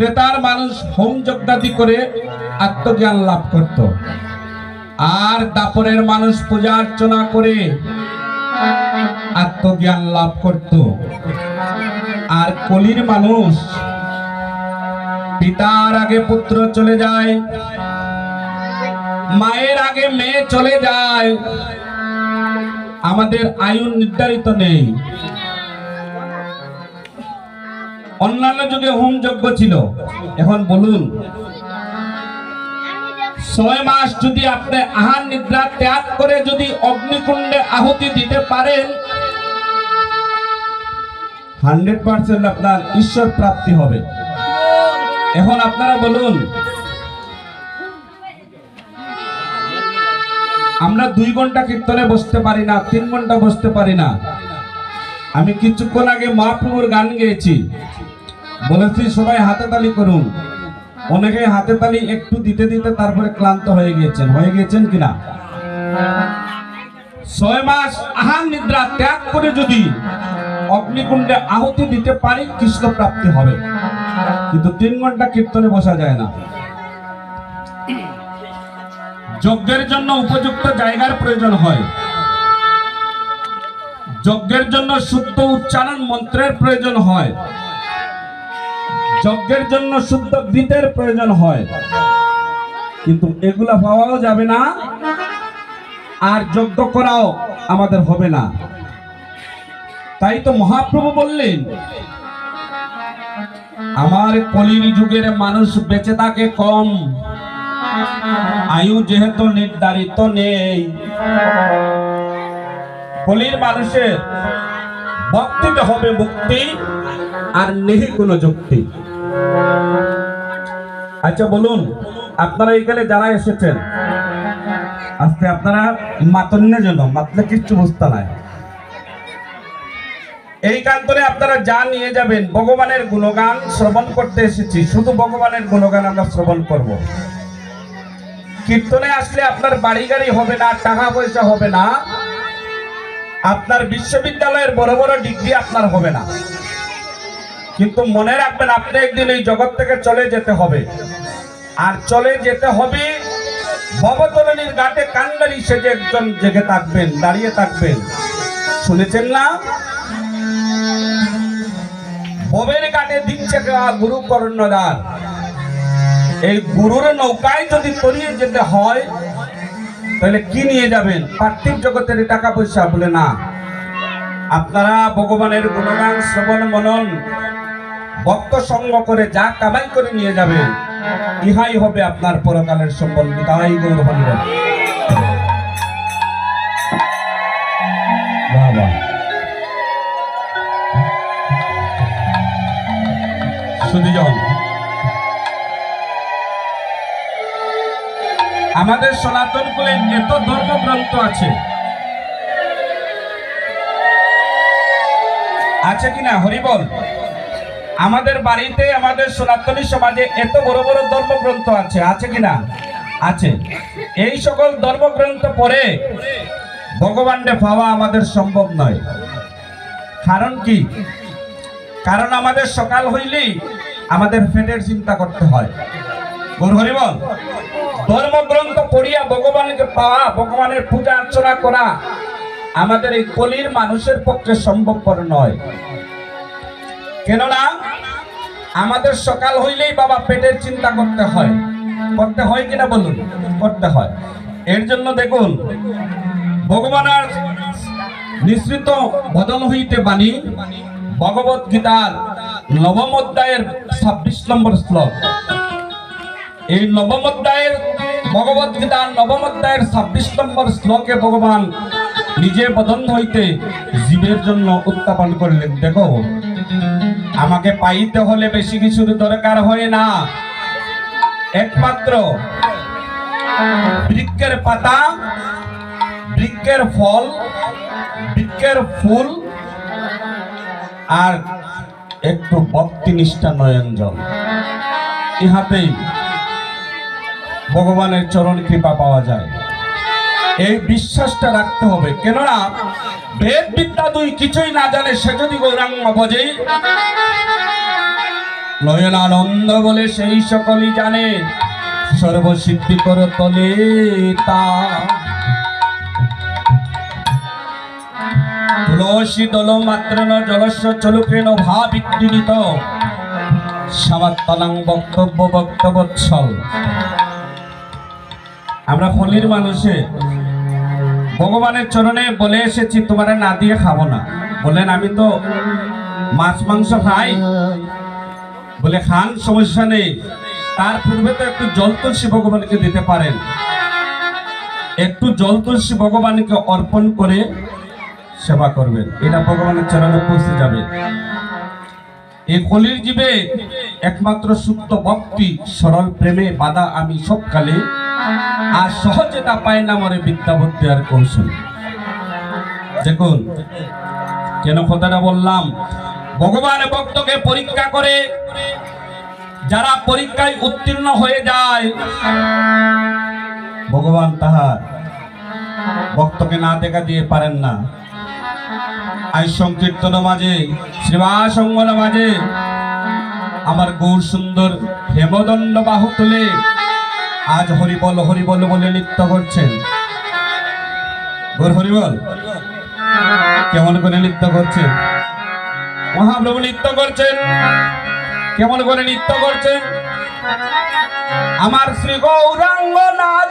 ত্রেতার মানুষ হোম যজ্ঞাদি করে আত্মজ্ঞান লাভ করত, আর দাপরের মানুষ পূজা অর্চনা করে আত্মজ্ঞান লাভ করত। আর কলির মানুষ পিতার আগে পুত্র চলে যায়, মায়ের আগে মেয়ে চলে যায়। আমাদের আয়ু নির্ধারিত নেই। অন্যান্য যুগে হোম যজ্ঞ ছিল, এখন বলুন 6 মাস যদি আপনি আহার নিদ্রা ত্যাগ করে যদি অগ্নিকুণ্ডে আহুতি দিতে পারেন, 100% আপনার ঈশ্বর প্রাপ্তি হবে। এখন আপনারা বলুন, আমরা 2 ঘন্টা কীর্তনে বসতে পারি না, 3 ঘন্টা বসতে পারি না। আমি কিছুক্ষণ আগে মহাপ্রভুর গান গেয়েছি, বলেছি সবাই হাতে তালি করুন। অনেকে হাতে তালি একটু দিতে দিতে তারপরে ক্লান্ত হয়ে গিয়েছেন কিনা? 6 মাস আহার নিদ্রা ত্যাগ করে যদি অগ্নিকুণ্ডে আহুতি দিতে পারি, কৃষ্ণ প্রাপ্তি হবে। কিন্তু 3 ঘন্টা কীর্তনে বসা যায় না। যজ্ঞের জন্য উপযুক্ত জায়গার প্রয়োজন হয়, যজ্ঞের জন্য শুদ্ধ উচ্চারণ মন্ত্রের প্রয়োজন হয়, যজ্ঞের জন্য শুদ্ধ গীতের প্রয়োজন হয়। কিন্তু এগুলা পাওয়াও যাবে না, আর যজ্ঞ করাও আমাদের হবে না। তাই তো মহাপ্রভু বললেন, আমার কলির যুগের মানুষ বেঁচে থাকে কম, আয়ু যেহেতু নির্ধারিত নেই। কলির মানুষের ভক্তিতে হবে মুক্তি, আর নেই কোনো যুক্তি। আচ্ছা বলুন, আপনারা এখানে যারা এসেছেন আজকে, আপনারা মাতন্যের জন্য মাতলে কিচ্ছু বুঝতে নাই। এই কান্তরে আপনারা যা নিয়ে যাবেন, ভগবানের গুণগান শ্রবণ করতে এসেছি, শুধু ভগবানের গুণগান আমরা শ্রবণ করব। কীর্তনে আসলে আপনার বাড়ি গাড়ি হবে না, টাকা পয়সা হবে না, আপনার বিশ্ববিদ্যালয়ের বড় বড় ডিগ্রি আপনার হবে না। কিন্তু মনে রাখবেন, আপনি একদিন এই জগৎ থেকে চলে যেতে হবে। আর চলে যেতে হবে ভবতরণীর ঘাটে কান্ডারি সেজে একজন জেগে থাকবেন, দাঁড়িয়ে থাকবেন। শুনেছেন না? ভবের ঘাটে দিচ্ছে গুরু কর্ণধার। এই গুরুর নৌকায় যদি তলিয়ে যেতে হয়, তাহলে কি নিয়ে যাবেন? পার্থিব জগতের টাকা পয়সা বলে না। আপনারা ভগবানের গুণগান শ্রবণ মনন ভক্ত সঙ্গ করে যা কামাই করে নিয়ে যাবেন, ইহাই হবে আপনার পরকালের সম্বল। তাই গৌর হরিবল। বাবা সুধীজন, আমাদের সনাতন কুলে এত ধর্মগ্রন্থ আছে কিনা? হরিবল। আমাদের বাড়িতে, আমাদের সনাতনী সমাজে এত বড় বড় ধর্মগ্রন্থ আছে কিনা? আছে। এই সকল ধর্মগ্রন্থ পড়ে ভগবানকে পাওয়া আমাদের সম্ভব নয়। কারণ কি? কারণ আমাদের সকাল হইলেই আমাদের পেটের চিন্তা করতে হয়। গৌর হরিবল। ধর্মগ্রন্থ পড়িয়া ভগবানকে পাওয়া, ভগবানের পূজা অর্চনা করা আমাদের এই কলির মানুষের পক্ষে সম্ভবপর নয়। কেননা আমাদের সকাল হইলেই বাবা পেটের চিন্তা করতে হয় কিনা বলুন? করতে হয়। এর জন্য দেখুন, ভগবানের নিঃসৃত বদন হইতে বাণী ভগবত গীতার 9ম অধ্যায়ের 26 নম্বর শ্লোক। এই 9ম অধ্যায়ের ভগবত গীতার 9ম অধ্যায়ের 26 নম্বর শ্লোকে ভগবান নিজে বদন হইতে জীবের জন্য উত্থাপন করলেন, দেখো আমাকে পাইতে হলে বেশি কিছুর দরকার হয় না, একমাত্র বৃক্ষের পাতা, বৃক্ষের ফল, বৃক্ষের ফুল আর একটু ভক্তি নিষ্ঠা নয়ন জল, ইহাতেই ভগবানের চরণ কৃপা পাওয়া যায়। এই বিশ্বাসটা রাখতে হবে। কেননা বেদ বিদ্যা দুই কিছুই না জানে সে যদি গৌরাঙ্গ ভজে, নয়ন আনন্দ বলে সেই সকলই জানে, সর্বসিদ্ধি কর তলে তা। তুলসী দল মাত্র ন জলস্য চলুকেন ভাবিক্রীড়িত, সমাত্তলাং বক্তব্য বক্তবৎসল। আমরা ফলির মানুষে ভগবানের চরণে বলে এসেছি তোমারে না দিয়ে খাবো না। বলেন আমি তো মাছ মাংস খাই, বলে খান, সমস্যা নেই। তার পূর্বে তো একটু জল তুলসী ভগবানকে দিতে পারেন, একটু জল তুলসী ভগবানকে অর্পণ করে সেবা করবেন, এটা ভগবানের চরণে পৌঁছে যাবে। এই কলির জীবে একমাত্র সুপ্ত ভক্তি সরল প্রেমে বাধা আমি সবকালে, আর সহজে তা পায় না মরে বিদ্যা বুদ্ধি আর কৌশল। দেখুন কেন কথাটা বললাম, ভগবান ভক্তকে পরীক্ষা করে, যারা পরীক্ষায় উত্তীর্ণ হয়ে যায় ভগবান তাহার ভক্তকে না দেখা দিয়ে পারেন না। আজ সংকীর্তন মাঝে শ্রীবাসঙ্গন মাঝে আমার গৌর সুন্দর হেমদণ্ড বাহু তুলে আজ হরিবল হরিবল বলে নৃত্য করছেন। গৌর হরিবল কেমন করে নৃত্য করছেন, মহাপ্রভু নৃত্য করছেন, কেমন করে নৃত্য করছেন। আমার শ্রী গৌরাঙ্গ নাথ